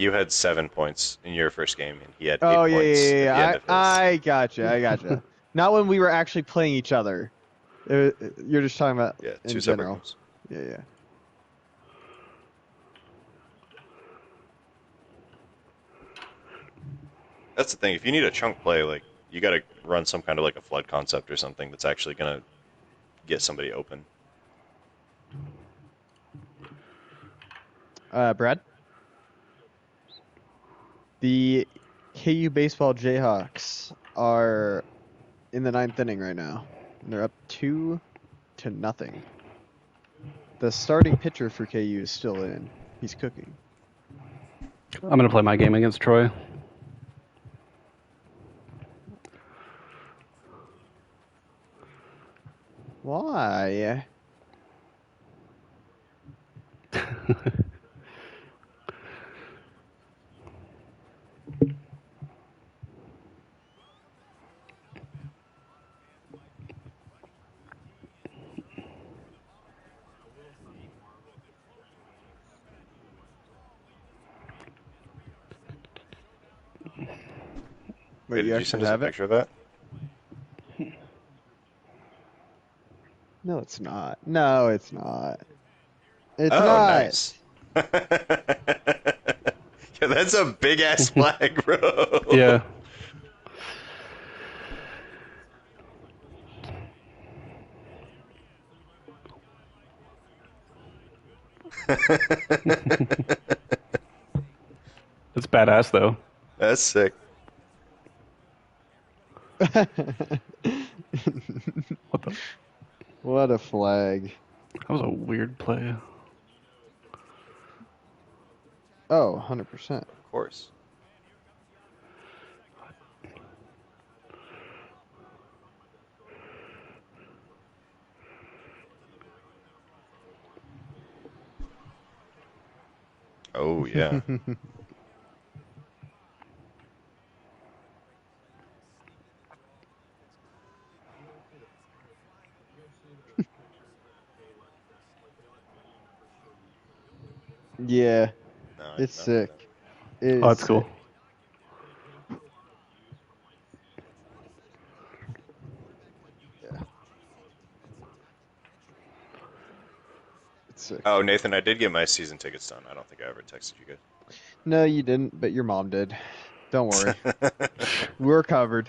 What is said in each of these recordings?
You had 7 points in your first game, and he had Oh eight yeah, points yeah, at the end yeah. of his. I gotcha. I gotcha. Not when we were actually playing each other. You're just talking about Yeah, two in separate general. games. Yeah, yeah. That's the thing. If you need a chunk play, like you got to run some kind of like a flood concept or something that's actually gonna get somebody open. Brad, the KU baseball Jayhawks are in the ninth inning right now. And they're up 2-0. The starting pitcher for KU is still in. He's cooking. I'm gonna play my game against Troy. Why? Wait, Wait, you did you actually send us a have it? picture of that? No, it's not. No, it's not. It's Oh, not. nice. Yeah, that's a big ass flag, bro. Yeah. It's badass though. That's sick. What the? What a flag. That was a weird play. Oh, 100%. Of course. Oh yeah. Yeah, No, I did it's not do that. sick. It Oh, is that's cool. sick. Yeah, it's sick. Oh, Nathan, I did get my season tickets done. I don't think I ever texted you No, you didn't, but your mom did. Don't worry. guys. We're covered.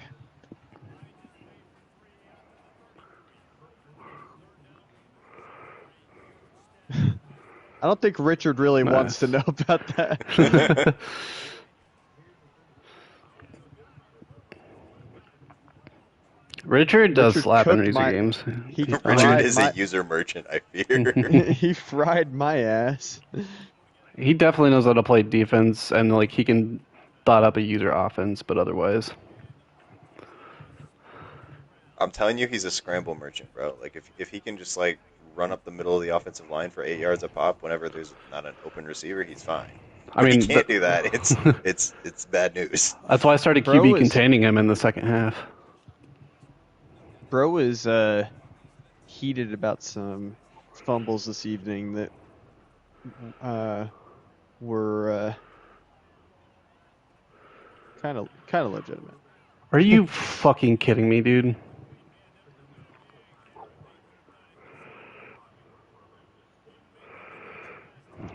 I don't think Richard really wants to Nice. know about that. Richard does Richard slap in cooked user my games. he He's Richard fine. fried is a my user merchant, I fear. he fried my ass. He definitely knows how to play defense, and like he can thought up a user offense, but otherwise, I'm telling you, he's a scramble merchant, bro. Like if he can just like run up the middle of the offensive line for 8 yards a pop whenever there's not an open receiver, he's fine. I When he mean, can't do that, it's bad news. that's why I started Bro QB is containing him in the second half. bro is heated about some fumbles this evening that uh were kind of legitimate. Are you fucking kidding me, dude?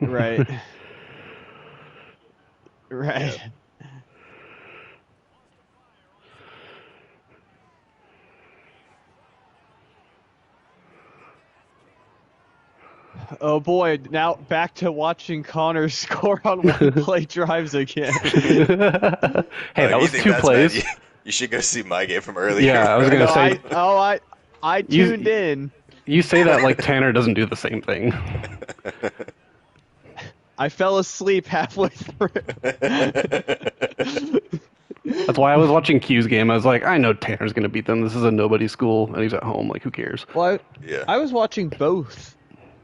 Right. Yeah. Right. Oh boy, now back to watching Connor score on one play drives again. Hey, that You was think two that's bad? plays. You should go see my game from earlier, Yeah, I was bro. gonna No, say I tuned you in. you say that like Tanner doesn't do the same thing. I fell asleep halfway through. That's why I was watching Q's game. I was like, I know Tanner's gonna beat them. This is a nobody school, and he's at home. Like, who cares? Well, Yeah. I was watching both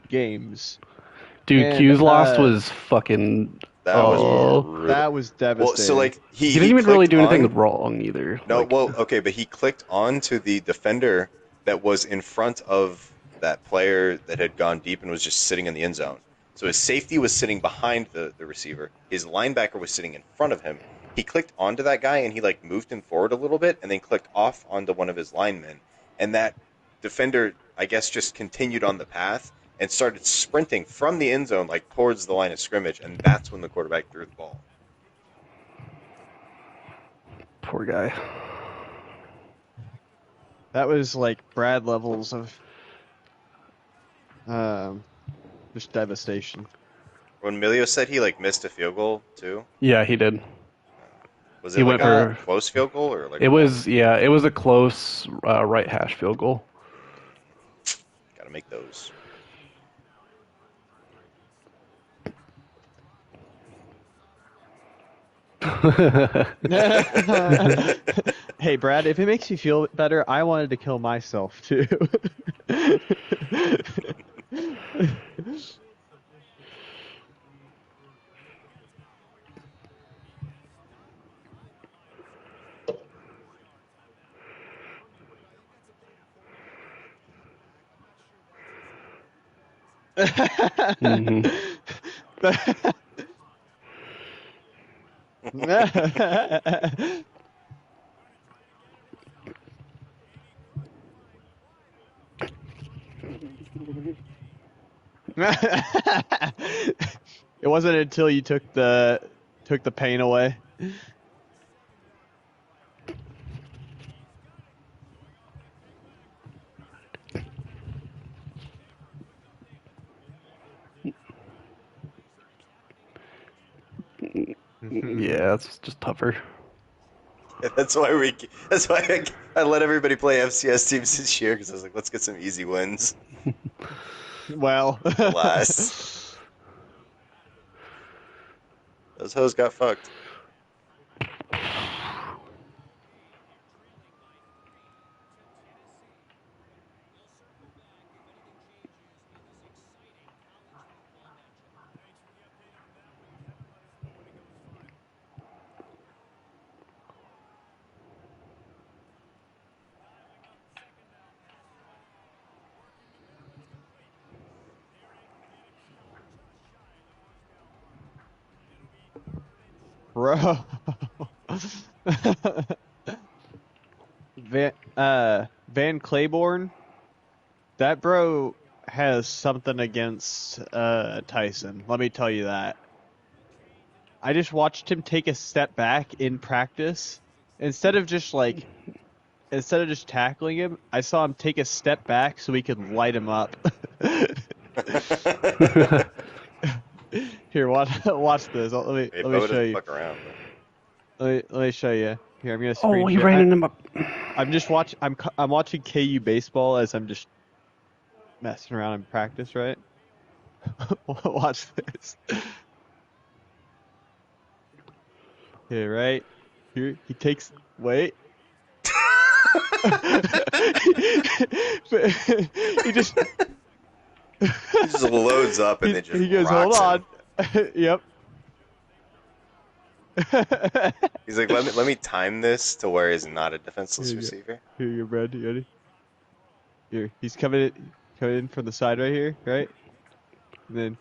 games, Dude, and Q's lost was fucking. That was yeah, Oh, brutal. that was Well, so devastating. like he he didn't even really clicked do anything on. wrong either. No, Like, well, okay, but he clicked on to the defender that was in front of that player that had gone deep and was just sitting in the end zone. So his safety was sitting behind the receiver. His linebacker was sitting in front of him. He clicked onto that guy and he like moved him forward a little bit and then clicked off onto one of his linemen. And that defender, I guess, just continued on the path and started sprinting from the end zone like towards the line of scrimmage. And that's when the quarterback threw the ball. Poor guy. That was like Brad levels of just devastation. When Emilio said he like missed a field goal too, Yeah, he did. was He it like went a for- close field goal or like It was a close right hash field goal. Gotta make those. Hey, Brad, if it makes you feel better, I wanted to kill myself too. Mhm. It wasn't until you took the pain away. Yeah, it's just tougher. That's why That's why I let everybody play FCS teams this year because I was like, let's get some easy wins. Well, Alas, those hoes got fucked. bro. Van Claiborne, that bro has something against Tyson. Let me tell you that. I just watched him take a step back in practice. Instead of just tackling him, I saw him take a step back so he could light him up. Here, watch this. Let Hey, me Bo show doesn't you. fuck around. Let me show you. Here, I'm gonna Oh, screen he share. ran him up. I'm watching KU baseball as I'm just messing around in practice, right? Watch this. Okay, right here he takes. Wait. he just He just loads up and then just he goes, hold rocks on. him. Yep. He's like, let me time this to where he's not a defenseless Here you go. receiver. Here you go, Brad. You ready? Here, he's coming in from the side right here, right? And then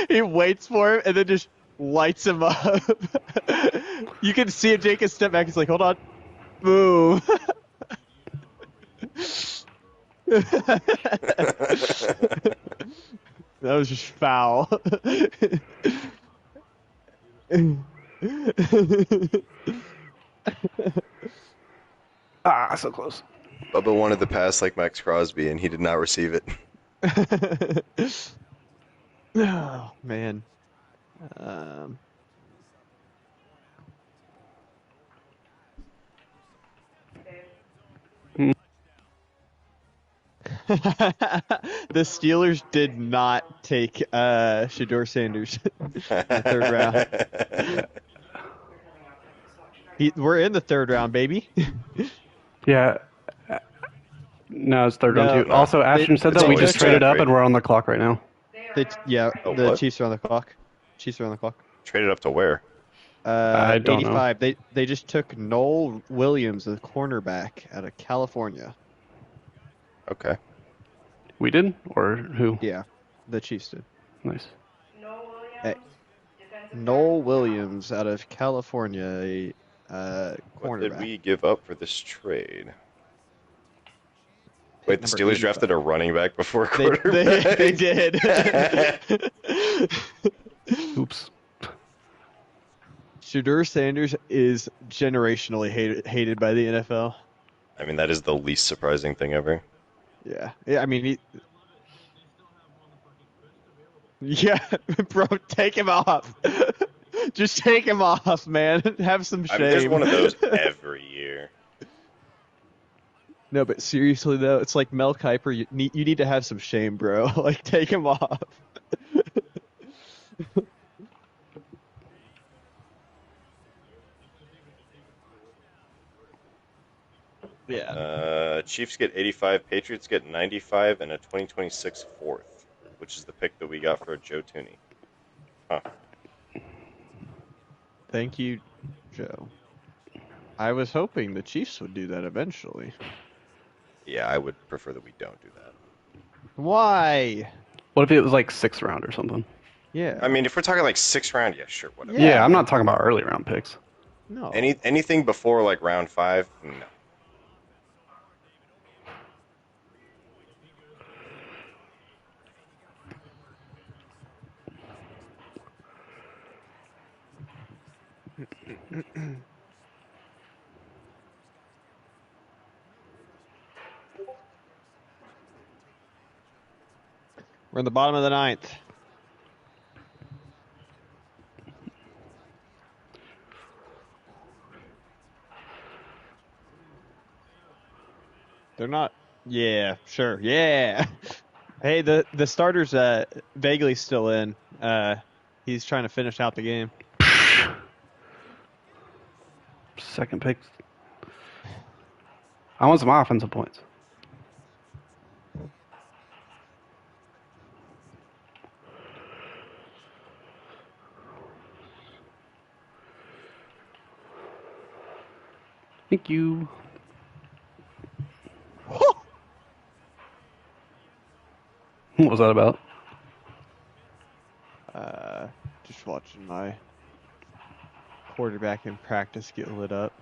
he waits for him and then just lights him up. You can see him take a step back. He's like, hold on. Boom. That was just foul. Ah, so close. Bubba wanted the pass like Max Crosby, and he did not receive it. Oh man. Um, the Steelers did not take Shador Sanders in the third round. We're in the third round, baby. Yeah. No, it's third round No, too. Also, Ashton said it's that we always just traded check, up right? and we're on the clock right now. Oh, The what? Chiefs are on the clock. Chiefs are on the clock. Traded up to where? I don't know. 85. They just took Noel Williams, the cornerback out of California. Okay. We did? Or who? Yeah, the Chiefs did. Nice. Hey, Noel Williams out of California, What did cornerback. we give up for this trade? Pick Wait, the number Steelers 85. drafted a running back before a They quarterback? they did. Oops. Shadur Sanders is generationally hated by the NFL. I mean, that is the least surprising thing ever. Yeah, I mean, yeah, bro, take him off. Just take him off, man. Have some shame. I mean, there's one of those every year. No, but seriously though, it's like Mel Kiper. You need to have some shame, bro. Like, take him off. Yeah. Chiefs get 85, Patriots get 95, and a 2026 fourth, which is the pick that we got for Joe Tooney. Huh. Thank you, Joe. I was hoping the Chiefs would do that eventually. Yeah, I would prefer that we don't do that. Why? What if it was like 6th round or something? Yeah. I mean, if we're talking like 6th round, yeah, sure, whatever. Yeah, I'm not talking about early round picks. No. Anything before like round 5, no. We're in the bottom of the 9th. They're not. Yeah, sure. Yeah. Hey, the starter's vaguely still in. He's trying to finish out the game. Second pick. I want some offensive points. Thank you. What was that about? Just watching my quarterback in practice get lit up.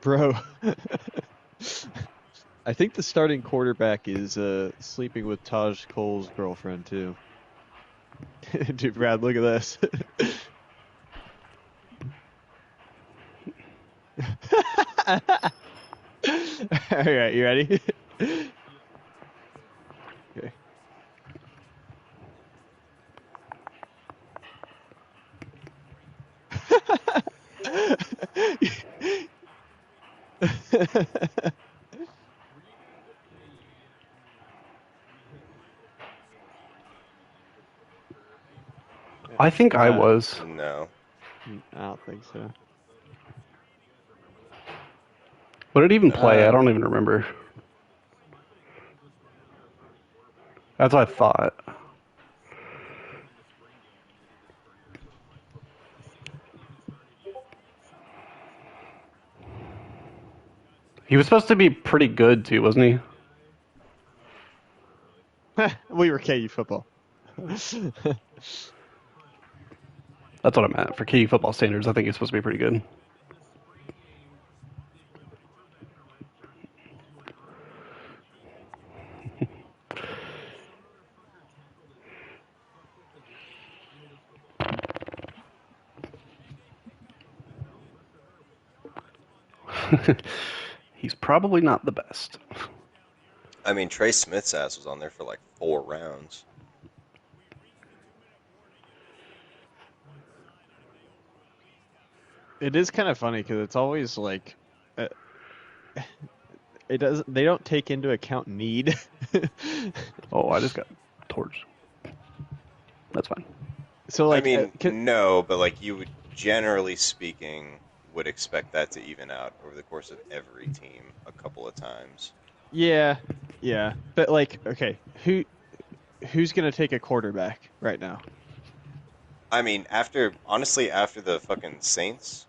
Bro, I think the starting quarterback is sleeping with Taj Cole's girlfriend too. Dude, Brad, look at this. All right, you ready? Okay. I think I was. No. I don't think so. What did it even play? I don't even remember. That's what I thought. He was supposed to be pretty good too, wasn't he? We were KU football. That's what I meant. For KU football standards, I think he's supposed to be pretty good. He's probably not the best. I mean, Trey Smith's ass was on there for like 4 rounds. It is kind of funny because it's always like, it doesn't. They don't take into account need. Oh, I just got torched. That's fine. So like, I mean, no, but like you would, generally speaking, would expect that to even out over the course of every team a couple of times. yeah, but like, okay, who's gonna take a quarterback right now? I mean, honestly, after the fucking Saints,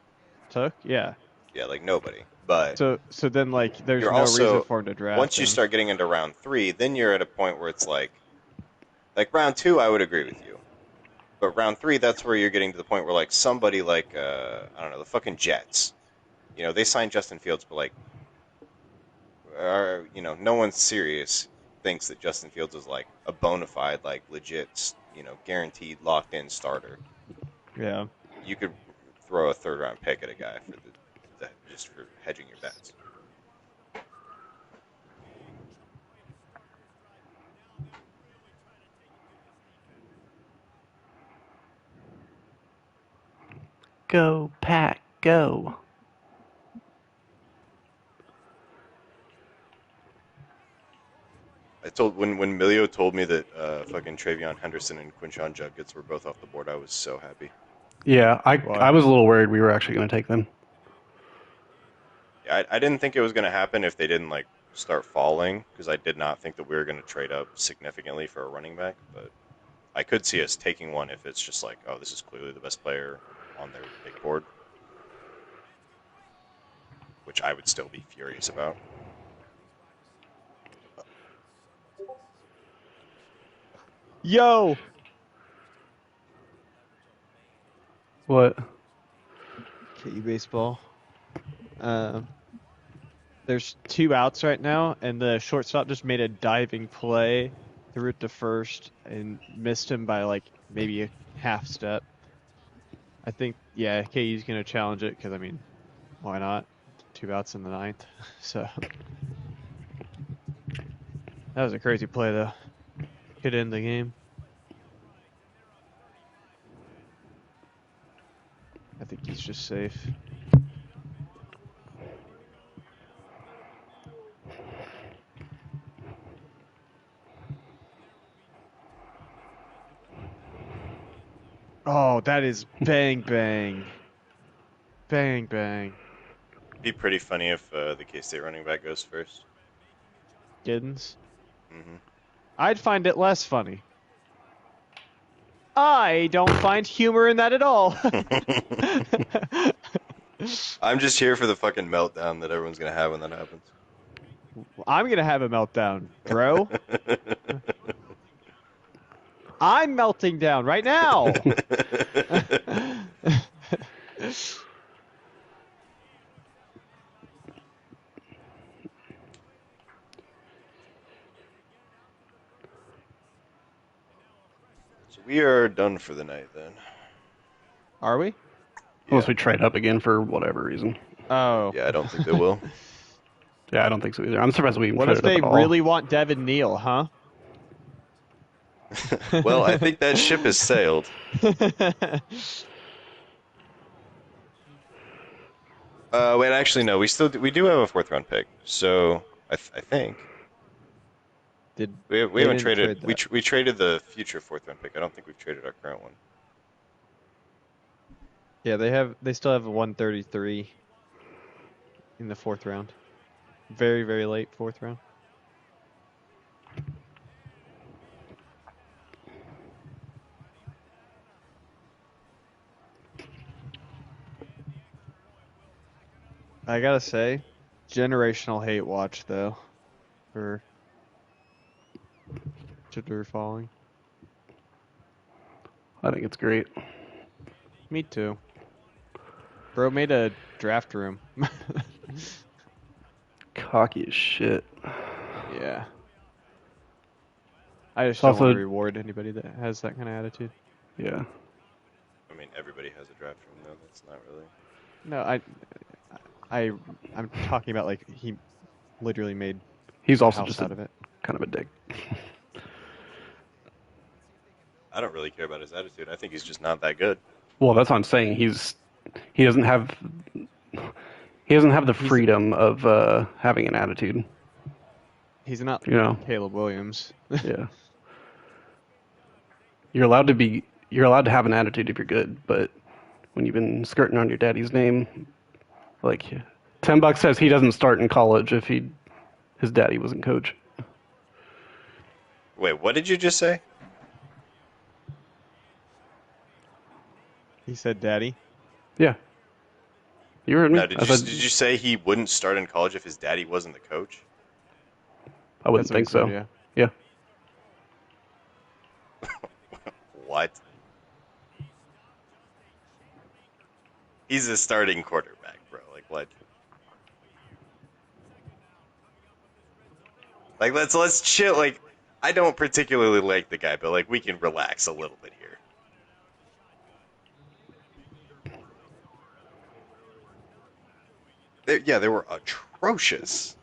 Tuck? Yeah. yeah, like nobody. But So then like there's you're no reason also for him to draft once you him. start getting into round 3, then you're at a point where it's like round 2, I would agree with you. But round 3, that's where you're getting to the point where like somebody like I don't know, the fucking Jets. They signed Justin Fields, but like no one's serious thinks that Justin Fields is like a bona fide, like legit, guaranteed locked in starter. Yeah. You could throw a third round pick at a guy for the just for hedging your bets. Go, Pack, go. I told when Milio told me that fucking Travion Henderson and Quinshon Judkins were both off the board, I was so happy. Yeah, I Why? was a little worried we were actually going to take them. Yeah, I didn't think it was going to happen if they didn't like start falling, because I did not think that we were going to trade up significantly for a running back. But I could see us taking one if it's just like, oh, this is clearly the best player on their big board, which I would still be furious about. Yo. What? KU baseball. There's 2 outs right now, and the shortstop just made a diving play, threw it to first, and missed him by like maybe a half step. I think, yeah, KU's gonna challenge it because I mean, why not? 2 outs in the 9th, so that was a crazy play though. Could end the game. I think he's just safe. Oh, that is bang bang. Bang bang. It'd be pretty funny if the K-State running back goes first. Giddens. Hmm. I'd find it less funny. I don't find humor in that at all. I'm just here for the fucking meltdown that everyone's gonna have when that happens. I'm gonna have a meltdown, bro. I'm melting down right now. So we are done for the night then. Are we? Unless Yeah. we trade up again for whatever reason. Oh. Yeah, I don't think they will. Yeah, I don't think so either. I'm surprised we even What if traded up they at all. really want Devin Neal, huh? Well, I think that ship has sailed. Wait, actually, no. We do have a 4th round pick. So I think Did we they haven't didn't traded. trade that. We traded the future 4th round pick. I don't think we've traded our current one. Yeah, they still have a 133 in the 4th round. Very, very late 4th round. I gotta say, generational hate watch though for Jitter falling. I think it's great. Me too. Bro made a draft room. Cocky as shit. Yeah. I just It's don't want also- to reward anybody that has that kind of attitude. Yeah. I mean, everybody has a draft room, though. That's not really. No, I'm talking about like he literally made He's a also house just out of it. kind of a dick. I don't really care about his attitude. I think he's just not that good. Well, that's what I'm saying. He doesn't have the freedom of having an attitude. He's not You know. Caleb Williams. Yeah. You're allowed to have an attitude if you're good, but when you've been skirting on your daddy's name, like $10 says he doesn't start in college if his daddy wasn't coach. Wait, what did you just say? He said, "Daddy." Yeah. You heard me? Now, I said did you say he wouldn't start in college if his daddy wasn't the coach? I wouldn't That's what he think so. said, yeah. Yeah. What? He's a starting quarterback, bro. Like what? Like let's chill. Like I don't particularly like the guy, but like we can relax a little bit here. They were atrocious.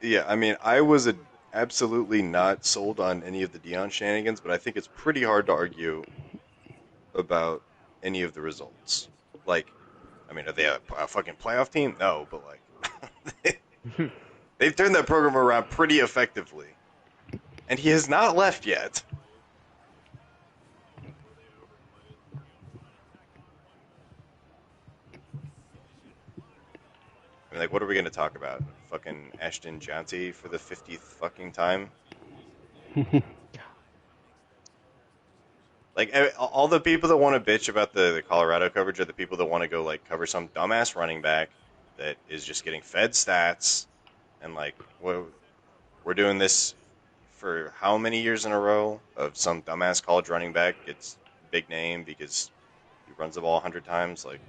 Yeah, I mean, I was absolutely not sold on any of the Dion shenanigans, but I think it's pretty hard to argue about any of the results. Like, I mean, are they a fucking playoff team? No, but like, they've turned that program around pretty effectively, and he has not left yet. I mean, like, what are we going to talk about? Fucking Ashton Janty for the 50th fucking time? Like, all the people that want to bitch about the Colorado coverage are the people that want to go, like, cover some dumbass running back that is just getting fed stats. And, like, we're doing this for how many years in a row of some dumbass college running back gets big name because he runs the ball 100 times? Like,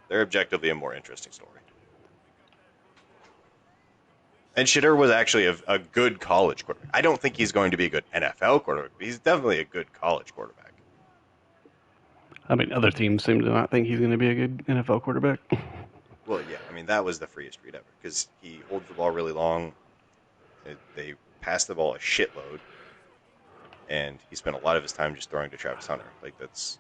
they're objectively a more interesting story. And Shitter was actually a good college quarterback. I don't think he's going to be a good NFL quarterback, but he's definitely a good college quarterback. I mean, other teams seem to not think he's going to be a good NFL quarterback. Well, yeah, I mean, that was the freest read ever because he holds the ball really long. They pass the ball a shitload, and he spent a lot of his time just throwing to Travis Hunter. Like, that's...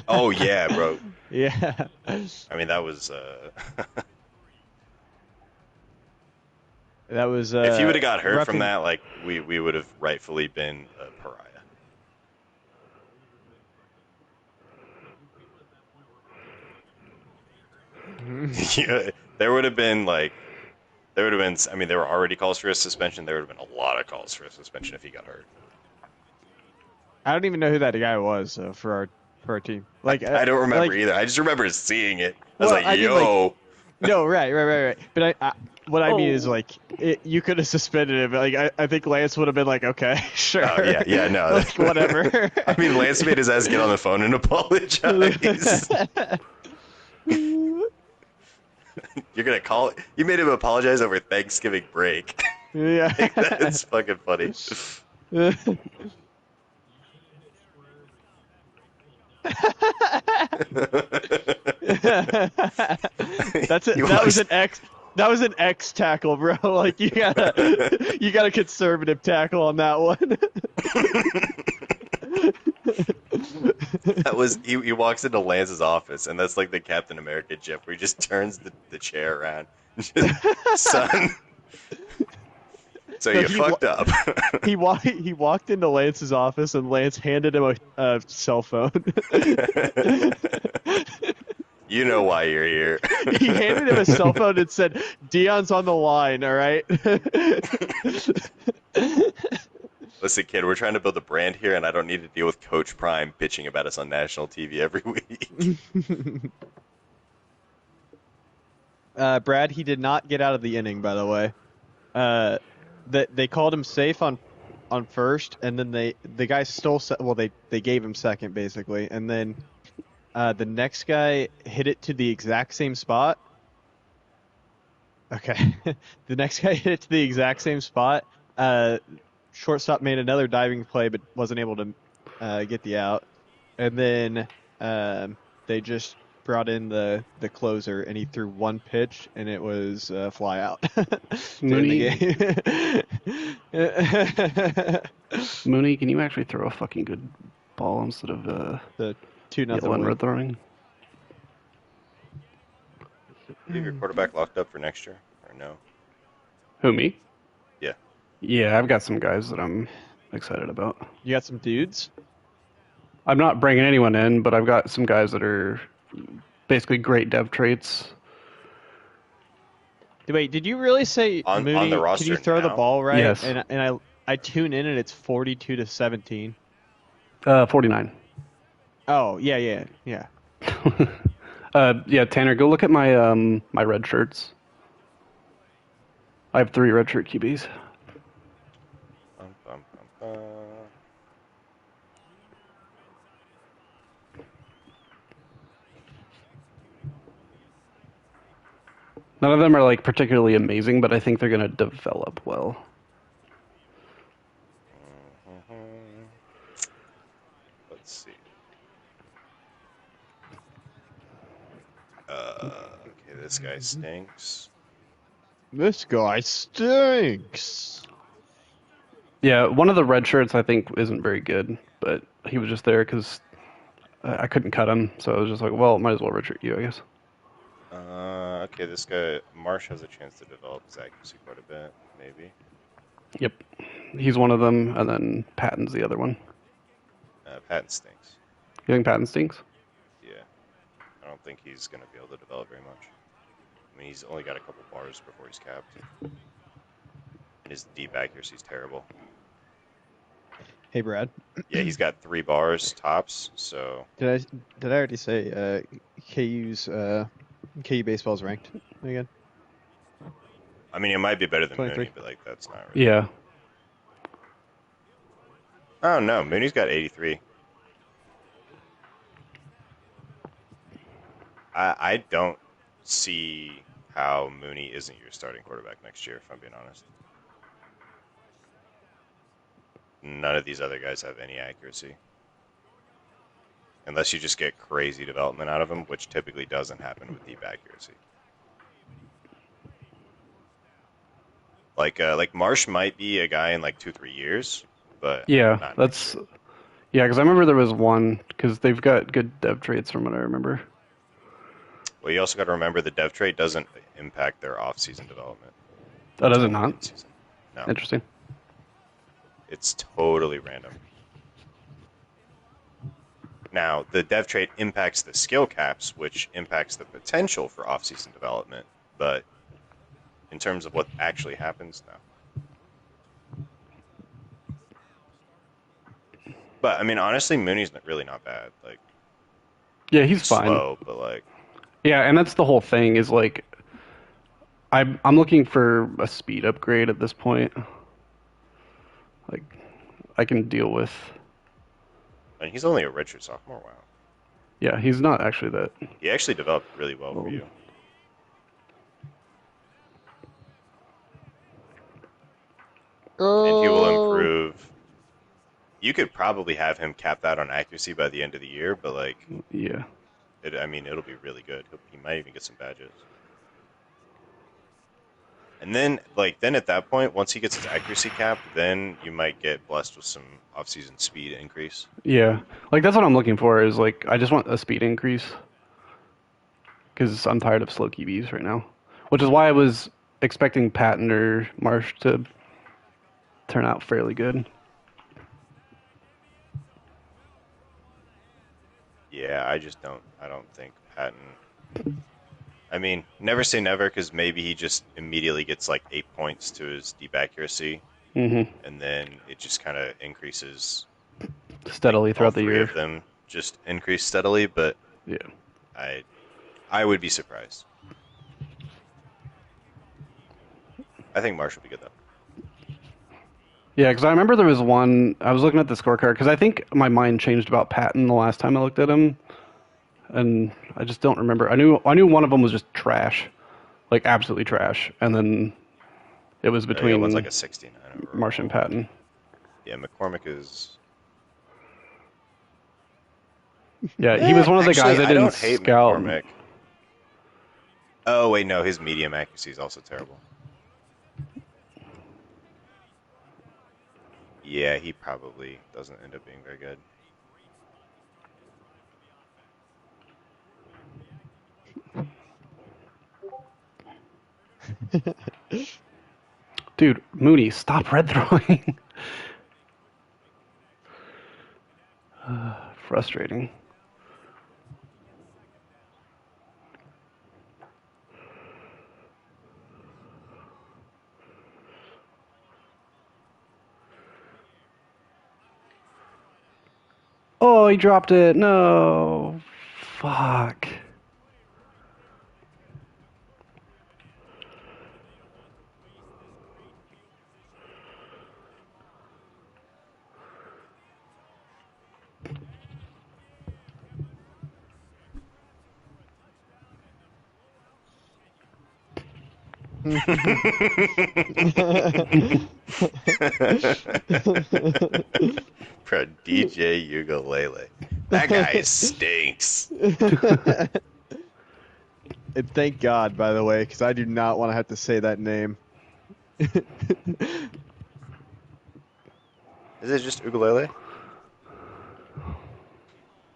Oh, yeah, bro. Yeah. I mean, that was... That was if he would have got hurt from roughing- that, like, we would have rightfully been a pariah. Yeah, there would have been, like... There would have been... I mean, there were already calls for his suspension. There would have been a lot of calls for his suspension if he got hurt. I don't even know who that guy was for our team. Like I don't remember like, either. I just remember seeing it. I was Well, like, I mean, yo. like, no, right. But what I mean is like you could have suspended him. Like I think Lance would have been like, okay, sure. Oh, yeah, no. Like, whatever. I mean, Lance made his ass get on the phone and apologize. You're gonna call it. You made him apologize over Thanksgiving break. Yeah. That's fucking funny. That's it. That was an X. That was an X tackle, bro. Like you got a conservative tackle on that one. That was he walks into Lance's office, and that's like the Captain America gif where he just turns the chair around. Son. So No, you fucked up. He walked into Lance's office, and Lance handed him a cell phone. You know why you're here. He handed him a cell phone and said, "Dion's on the line, all right." Listen, kid, we're trying to build a brand here, and I don't need to deal with Coach Prime bitching about us on national TV every week. Brad, he did not get out of the inning, by the way. They called him safe on first, and then the guy stole. Well, they gave him second basically, and then the next guy hit it to the exact same spot. Okay, the next guy hit it to the exact same spot. Shortstop made another diving play, but wasn't able to get the out, and then they just brought in the closer, and he threw one pitch, and it was fly out. Mooney, Mooney, can you actually throw a fucking good ball instead of the 2-0 one win. red throwing? Leave your quarterback locked up for next year, or no? Who, me? Yeah. Yeah, I've got some guys that I'm excited about. You got some dudes? I'm not bringing anyone in, but I've got some guys that are basically great dev traits. Wait, did you really say on the Mooney? Can roster you throw the now. ball right? Yes. And I tune in and it's 42-17. 49. Oh yeah. Yeah, Tanner, go look at my red shirts. I have 3 red shirt QBs. Bum, bum, bum, bum. None of them are like particularly amazing, but I think they're going to develop well. Mhm. Let's see. Okay, this guy stinks. This guy stinks. Yeah, one of the red shirts I think isn't very good, but he was just there because I couldn't cut him, so I was just like, well, might as well red shirt you, I guess. Okay, this guy Marsh has a chance to develop his accuracy quite a bit, maybe. Yep, he's one of them, and then Patton's the other one. Patton stinks. You think Patton stinks? Yeah, I don't think he's gonna be able to develop very much. I mean, he's only got a couple bars before he's capped. His deep accuracy is terrible. Hey Brad, Yeah, he's got 3 bars tops, so did I already say KU baseball's ranked again? I mean, it might be better than 23. Mooney, but like that's not really. Yeah. Oh no, Mooney's got 83. I don't see how Mooney isn't your starting quarterback next year, if I'm being honest. None of these other guys have any accuracy. Unless you just get crazy development out of them, which typically doesn't happen with deep accuracy. Like Marsh might be a guy in like 2-3 years, but Yeah, not next that's year. yeah. Because I remember there was one because they've got good dev traits from what I remember. Well, you also got to remember the dev trait doesn't impact their off-season development. Oh, It's does it only not? in-season. No, Interesting. it's totally random. Now, the dev trait impacts the skill caps, which impacts the potential for off-season development, but in terms of what actually happens, no. But I mean, honestly, Mooney's really not bad. Like Yeah, he's he's fine. slow, but like Yeah, and that's the whole thing is like I'm looking for a speed upgrade at this point. Like I can deal with. and he's only a redshirt sophomore. Wow, Yeah, he's not actually that. he actually developed really well for Old. you. And he will Oh, improve. You could probably have him cap that on accuracy by the end of the year, but like, Yeah. I mean, it'll be really good. He might even get some badges. And then, then at that point, once he gets his accuracy capped, then you might get blessed with some off-season speed increase. Yeah. Like that's what I'm looking for is like I just want a speed increase because I'm tired of slow QBs right now, which is why I was expecting Patton or Marsh to turn out fairly good. Yeah, I just don't. I don't think Patton. I mean, never say never because maybe he just immediately gets like 8 points to his deep accuracy, Mm-hmm. and then it just kind of increases. Like Steadily all throughout the 3 year. of them just increase steadily, but Yeah. I, I would be surprised. I think Marsh will be good though. Yeah, because I remember there was one. I was looking at the scorecard because I think my mind changed about Patton the last time I looked at him, and I just don't remember. I knew one of them was just trash, like absolutely trash, and then it was Yeah, one's like between a 69 Marsh and overall. Patton. Yeah, McCormick is. Yeah, he was one of the guys Actually, I I didn't don't hate scout. McCormick. Oh wait, no, his medium accuracy is also terrible. Yeah, he probably doesn't end up being very good. Dude, Mooney, stop red throwing. Frustrating. Oh, he dropped it. No. Fuck. Bro, DJ Ukulele. That guy stinks. And thank God, by the way, because I do not want to have to say that name. Is it just ukulele?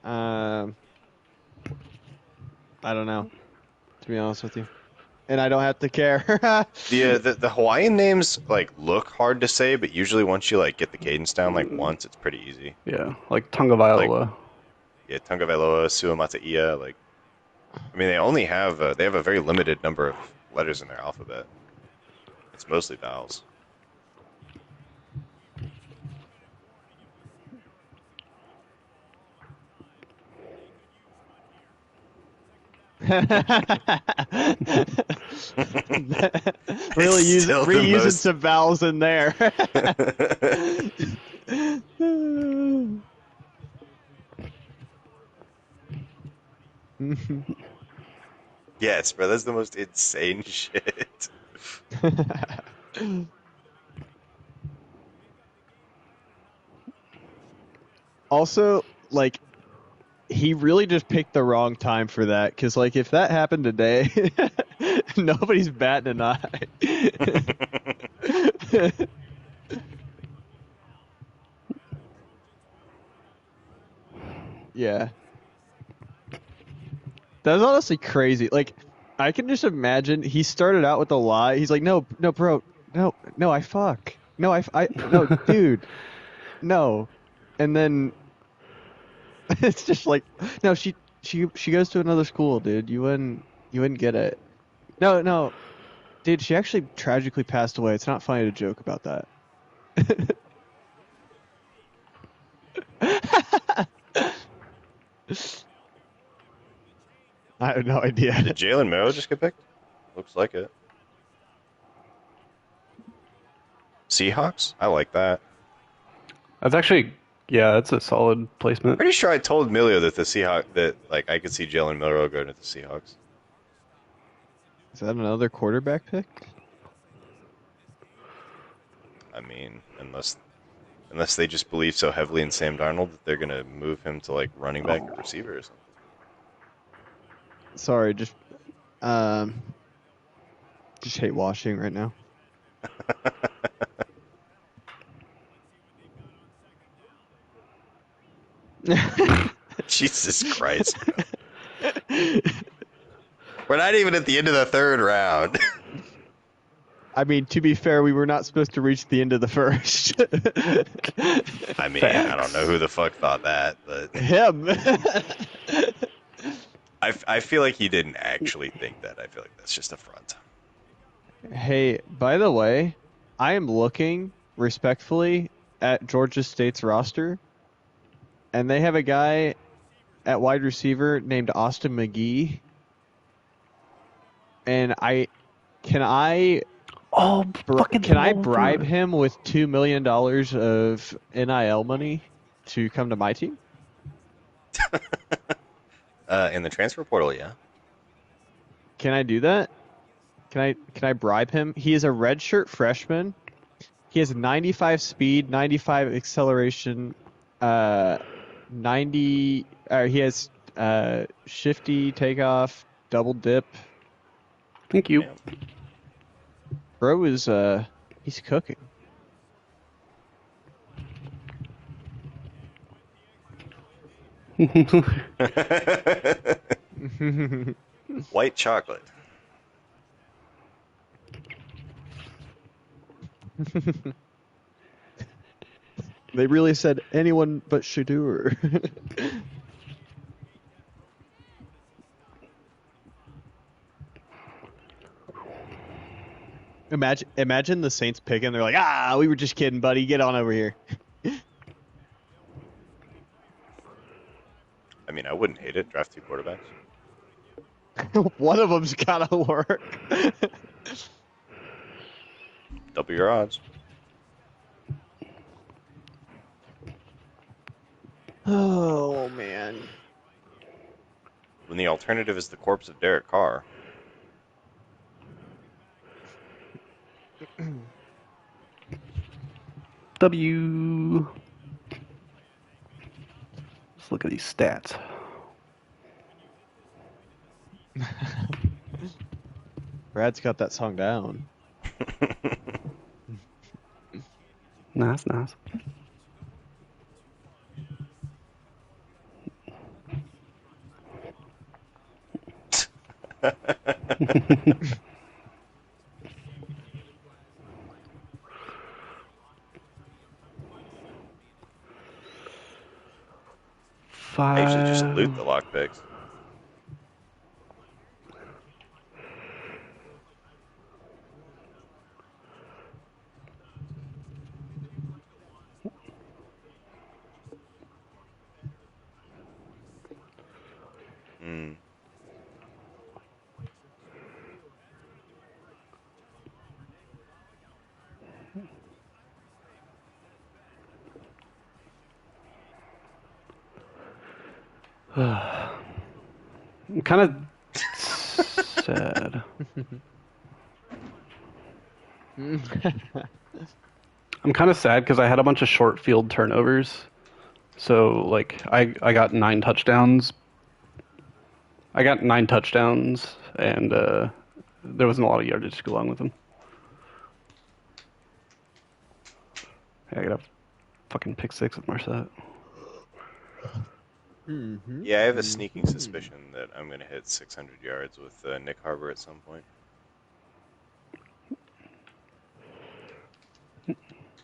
I don't know, to be honest with you. And I don't have to care. The Hawaiian names like look hard to say, but usually once you like get the cadence down like once, it's pretty easy. Yeah, like Tonga Vailoa. Yeah, Tonga Vailoa, Suamataia, like I mean they have a very limited number of letters in their alphabet. It's mostly vowels. Really Still the reusing most- some vowels in there. Yes, bro, that's the most insane shit. Also, like, he really just picked the wrong time for that, because, like, if that happened today, nobody's batting an eye. Yeah. That's honestly crazy. Like, I can just imagine he started out with a lie. He's like, no, no, bro, no, I fuck. No, no, dude, no. And then it's just like, no, she goes to another school, dude. You wouldn't get it. No, no, dude, she actually tragically passed away. It's not funny to joke about that. I have no idea. Did Jalen Merrill just get picked? Looks like it. Seahawks? I like that. That's actually, yeah, that's a solid placement. Pretty sure I told Emilio that the Seahawks that like I could see Jalen Milrow going to the Seahawks. Is that another quarterback pick? I mean, unless they just believe so heavily in Sam Darnold that they're gonna move him to like running back or receiver or something. Sorry, just hate washing right now. Jesus Christ. We're not even at the end of the third round. I mean, to be fair, we were not supposed to reach the end of the first. I mean, I don't know who the fuck thought that, but Him. I feel like he didn't actually think that. I feel like that's just a front. Hey, by the way, I am looking respectfully at Georgia State's roster, and they have a guy at wide receiver named Austin McGee. And can I Oh, fucking can I roll bribe through it. him with $2 million of NIL money to come to my team? In the transfer portal, yeah. Can I do that? Can I bribe him? He is a redshirt freshman. He has 95 speed, 95 acceleration, 90. He has shifty takeoff, double dip. Thank you. Damn. Bro is he's cooking. White chocolate. They really said anyone but Shadur. Imagine the Saints picking. They're like, we were just kidding, buddy. Get on over here. I mean, I wouldn't hate it. Draft 2 quarterbacks. One of them's gotta work. Double your odds. Oh man. When the alternative is the corpse of Derek Carr. W. Let's look at these stats. Brad's got that song down. Nice, nice. I usually just loot Five. the lockpicks. Hmm. I'm kind of sad. I'm kind of sad because I had a bunch of short field turnovers. So, like, I got 9 touchdowns. I got 9 touchdowns, and there wasn't a lot of yardage to go along with them. Yeah, I got a fucking pick six with Marset. Yeah, I have a sneaking suspicion that I'm going to hit 600 yards with Nick Harbor at some point.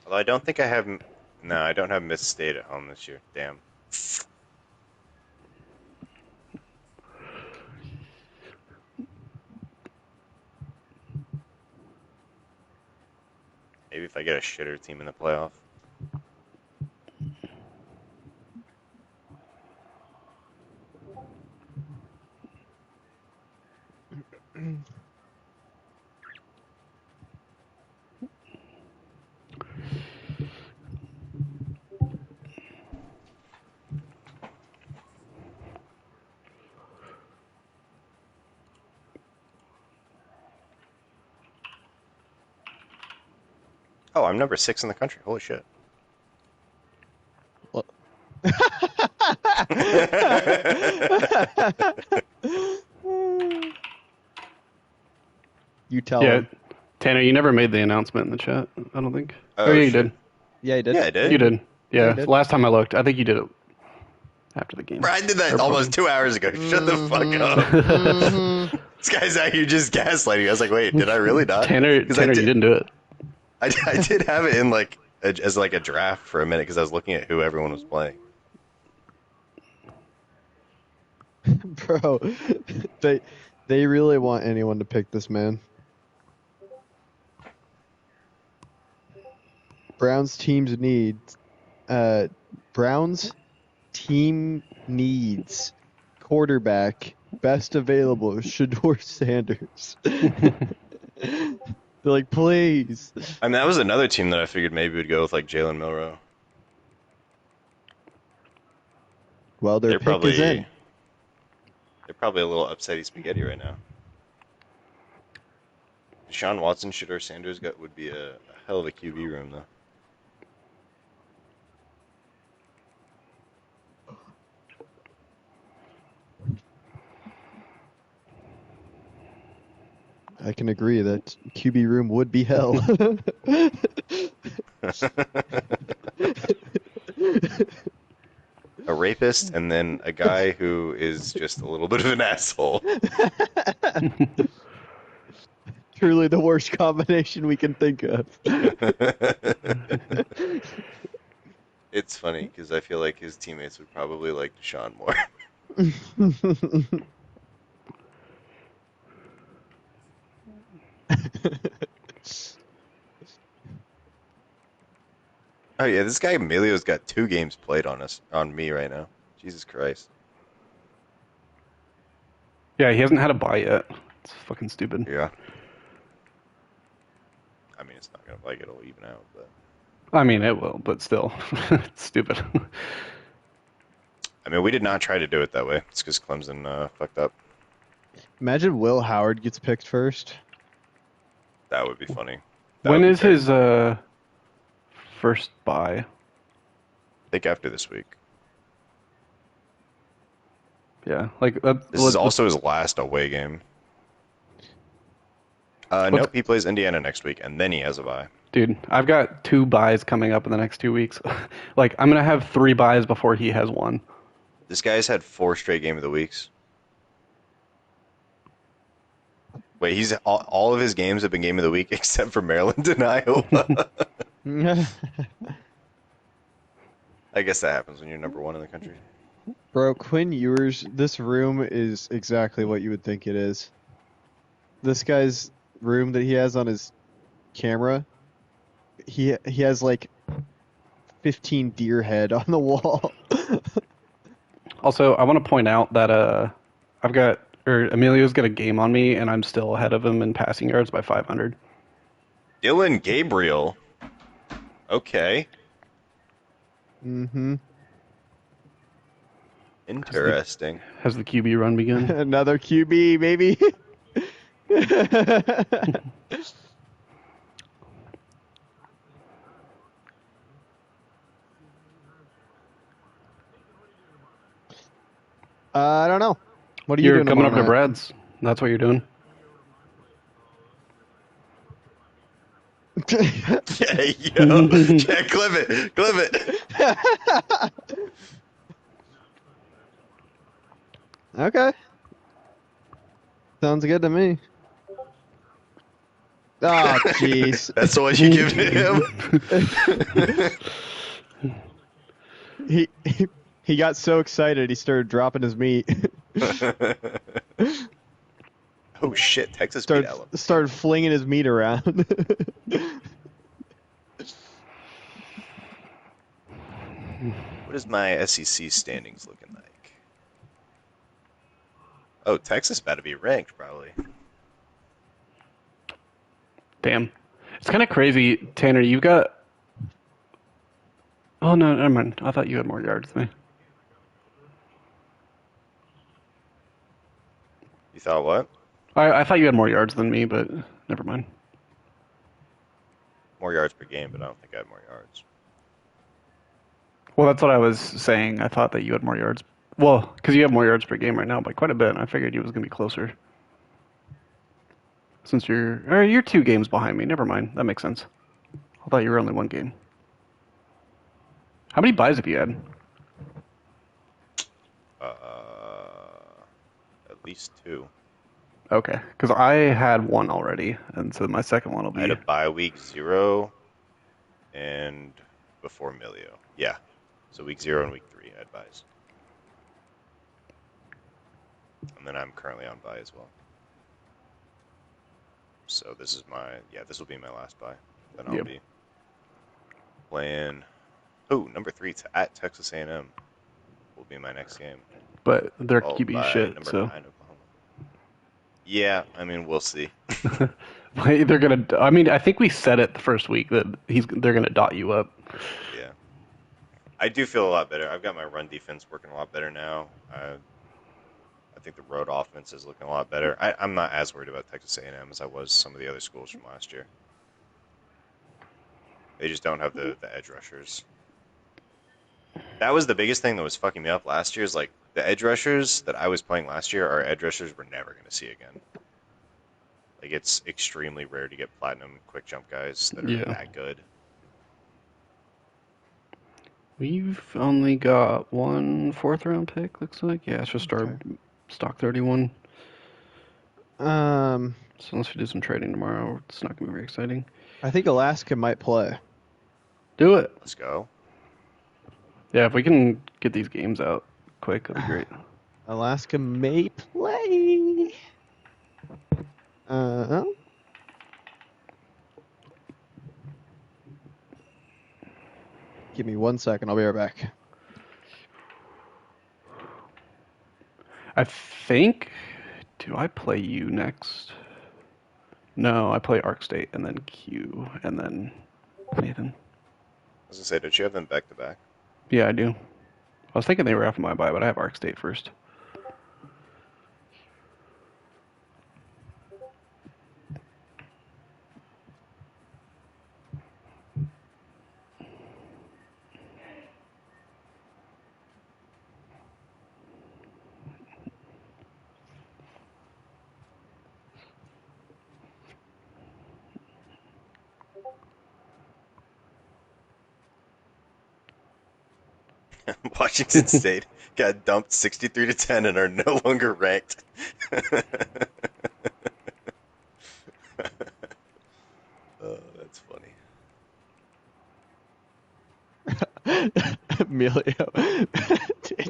Although I don't think I have... No, I don't have Miss State at home this year. Damn. Maybe if I get a shitter team in the playoff. Oh, I'm number 6 in the country. Holy shit. Well- You tell Yeah, him. Tanner, you never made the announcement in the chat. I don't think. Oh, yeah, you shit. did. Yeah, he did. Yeah, I did. You did. Yeah, Yeah, you did. last time I looked, I think you did it after the game. Bro, I did that Or almost 2 hours ago. Shut the fuck up. Mhm. This guy's out here just gaslighting. I was like, wait, did I really not? Tanner, 'Cause Tanner, I you did, didn't do it. I did have it in like as like a draft for a minute because I was looking at who everyone was playing. Bro, they really want anyone to pick this man. Browns teams needs Browns team needs quarterback best available Shador Sanders. They're like, please. I mean, that was another team that I figured maybe would go with like Jalen Milrow. Well, their They're pick is in. probably a little upsetty spaghetti right now. Deshaun Watson, Shador Sanders would be a hell of a QB room though. I can agree that QB room would be hell. A rapist and then a guy who is just a little bit of an asshole. Truly the worst combination we can think of. It's funny because I feel like his teammates would probably like Deshaun more. Oh yeah, this guy Emilio's got 2 games played on me right now. Jesus Christ. Yeah, he hasn't had a bye yet. It's fucking stupid. Yeah. I mean, it's not gonna like it'll even out, but I mean, it will, but still, it's stupid. I mean, we did not try to do it that way. It's because Clemson fucked up. Imagine Will Howard gets picked first. That would be funny. That When would be is very his first bye? I think after this week. Yeah, like This is also his last away game. Nope, he plays Indiana next week, and then he has a bye. Dude, I've got 2 buys coming up in the next 2 weeks. Like, I'm gonna have 3 buys before he has one. This guy's had 4 straight game of the weeks. Wait, he's all of his games have been game of the week except for Maryland and Iowa. I guess that happens when you're number 1 in the country. Bro, Quinn Ewers, this room is exactly what you would think it is. This guy's room that he has on his camera, he has like 15 deer head on the wall. Also, I want to point out that Emilio's got a game on me, and I'm still ahead of him in passing yards by 500. Dylan Gabriel. Okay. Mm-hmm. Interesting. Has the QB run begun? Another QB, baby. I don't know. What are you You're doing coming up to tomorrow night? Brad's. That's what you're doing. Yeah, yo. Yeah, clip it. Clip it. Okay. Sounds good to me. Oh, jeez. That's the one you give to him? He got so excited he started dropping his meat. Oh shit, Texas beat Alabama. Started flinging his meat around. What is my SEC standings looking like? Oh, Texas about to be ranked, probably. Damn. It's kind of crazy, Tanner. You've got... Oh, no, never mind. I thought you had more yards than me. You thought what? I thought you had more yards than me, but never mind. More yards per game, but I don't think I have more yards. Well, that's what I was saying. I thought that you had more yards. Well, because you have more yards per game right now by quite a bit. I figured you was going to be closer. Since you're 2 games behind me. Never mind. That makes sense. I thought you were only 1 game. How many buys have you had? At least 2. Okay, because I had 1 already, and so my second one will be... I had a bye week 0 and before Milio. Yeah. So week 0 and week 3 I had buys. And then I'm currently on bye as well. So this is this will be my last bye. Then I'll be playing number 3 at Texas A&M will be my next game. But they're QB shit, number so... 9, Oklahoma. Yeah, I mean, we'll see. They're gonna. I mean, I think we said it the first week that they're gonna dot you up. Yeah, I do feel a lot better. I've got my run defense working a lot better now. I think the road offense is looking a lot better. I'm not as worried about Texas A&M as I was some of the other schools from last year. They just don't have the edge rushers. That was the biggest thing that was fucking me up last year. Is like the edge rushers that I was playing last year are edge rushers we're never going to see again. Like, it's extremely rare to get platinum quick jump guys that are that good. We've only got 1 4th-round pick, looks like. Yeah, it's just our stock 31. So unless we do some trading tomorrow, it's not going to be very exciting. I think Alaska might play. Do it. Let's go. Yeah, if we can get these games out quick, that'd be great. Alaska may play. Give me 1 second. I'll be right back. I think Do I play you next? No, I play Arc State and then Q and then Nathan. I was gonna say, don't you have them back to back? Yeah, I do. I was thinking they were after my bye, but I have Arc State first. Washington State got dumped 63-10 and are no longer ranked. Oh, that's funny. Emilio.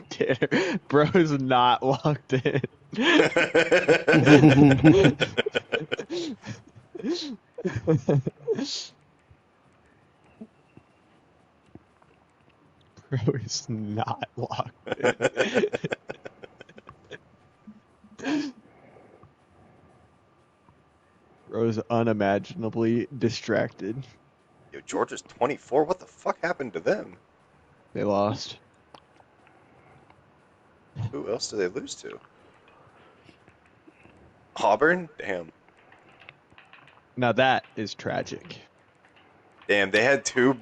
Tanner, bro's not locked in. Bro is not locked in. Bro's unimaginably distracted. Yo, Georgia's 24. What the fuck happened to them? They lost. Who else did they lose to? Auburn? Damn. Now that is tragic. Damn, they had two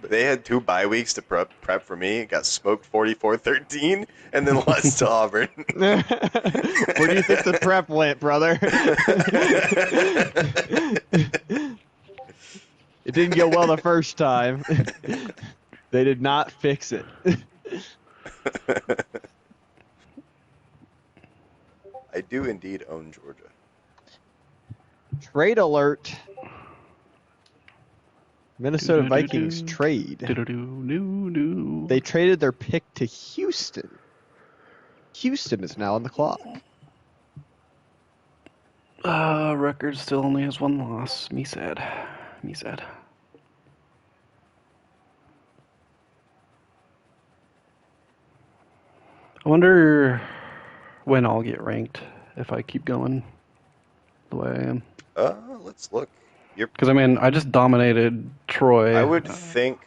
bye weeks to prep for me. Got smoked 44-13 and then lost to Auburn. Where do you think the prep went, brother? It didn't go well the first time. They did not fix it. I do indeed own Georgia. Trade alert. Minnesota Vikings trade. They traded their pick to Houston. Houston is now on the clock. Record still only has one loss. Me sad. Me sad. I wonder when I'll get ranked if I keep going the way I am. Let's look. Because, I mean, I just dominated Troy. I would think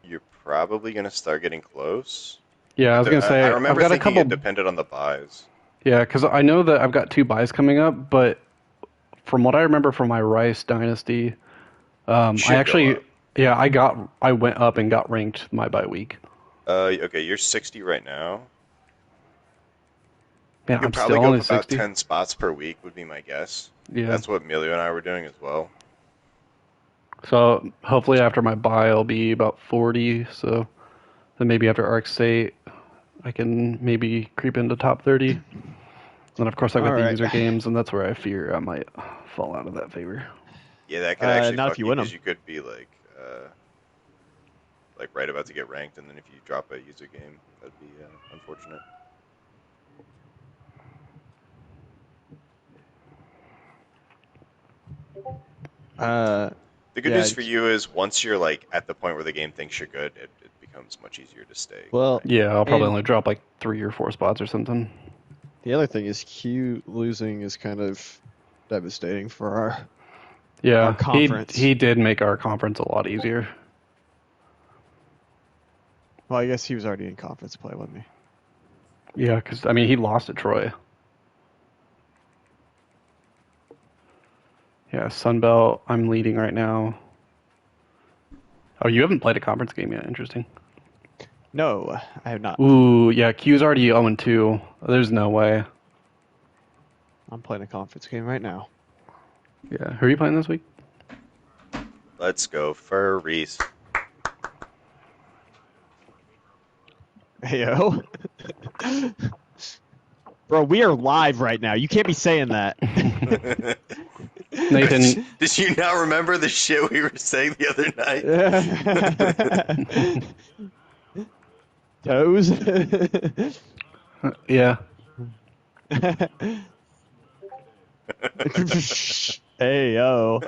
you're probably going to start getting close. Yeah, I was going to say, I remember I've got thinking a couple. it depended on the buys. Yeah, because I know that I've got 2 buys coming up, but from what I remember from my Rice Dynasty, I actually, yeah, I went up and got ranked my bye week. Okay, you're 60 right now. Yeah, You could I'm probably still go only up about 60. 10 spots per week would be my guess. Yeah. That's what Emilio and I were doing as well. So hopefully after my bye, I'll be about 40. So then maybe after Arc State, I can maybe creep into top 30. Then of course I've got the user games, and that's where I fear I might fall out of that favor. Yeah, that could actually not fuck if you you win 'em. because you could be like right about to get ranked, and then if you drop a user game, that'd be unfortunate. The good news for you is once you're like at the point where the game thinks you're good, it becomes much easier to stay. Well, Yeah, I'll probably only drop like 3 or 4 spots or something. the other thing is Q losing is kind of devastating for our Yeah, conference. he did make our conference a lot easier. Well, I guess he was already in conference play, wasn't he? Yeah, because I mean he lost to Troy. Yeah, Sunbelt, I'm leading right now. Oh, you haven't played a conference game yet. Interesting. No, I have not. Ooh, yeah, Q's already 0-2. There's no way. I'm playing a conference game right now. Yeah, who are you playing this week? Let's go furries. Heyo. Bro, we are live right now. You can't be saying that. Nathan, Did you not remember the shit we were saying the other night? Toes? yeah. Hey, yo.